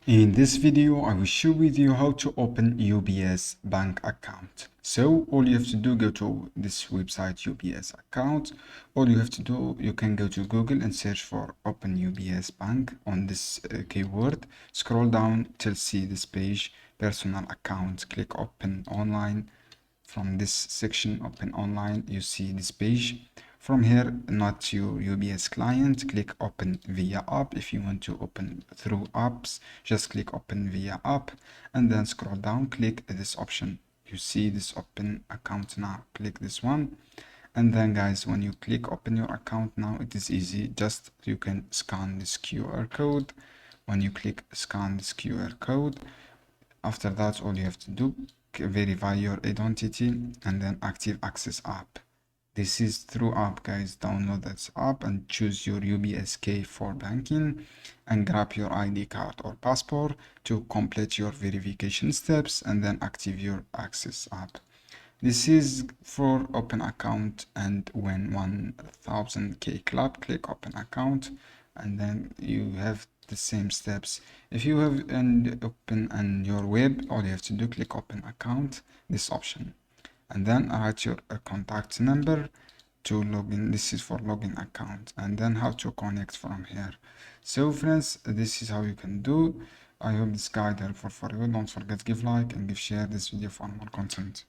In this video, I will share with you how to open UBS Bank Account. So all you have to do, go to this website UBS Account. All you have to do, you can go to Google and search for Open UBS Bank on this keyword. Scroll down till see this page, Personal Account. Click Open Online. From this section, Open Online, you see this page. From here, not your UBS client, click Open via app. If you want to open through apps, just click Open via app and then scroll down, click this option. You see this Open Account now, click this one. And then guys, when you click Open your account now, it is easy. Just you can scan this QR code. When you click scan this QR code, after that, all you have to do, verify your identity and then active access app. This is through app, guys. Download this app and choose your UBSK for banking and grab your ID card or passport to complete your verification steps and then active your access app. This is for open account and when 1000k club, click open account and then you have the same steps. If you have an open on your web, all you have to do, click open account, this option, and then write your contact number to log in. This is for login account, and then how to connect from here. So friends, this is how you can do. I hope this guide helpful for you. Don't forget give like and give share this video for more content.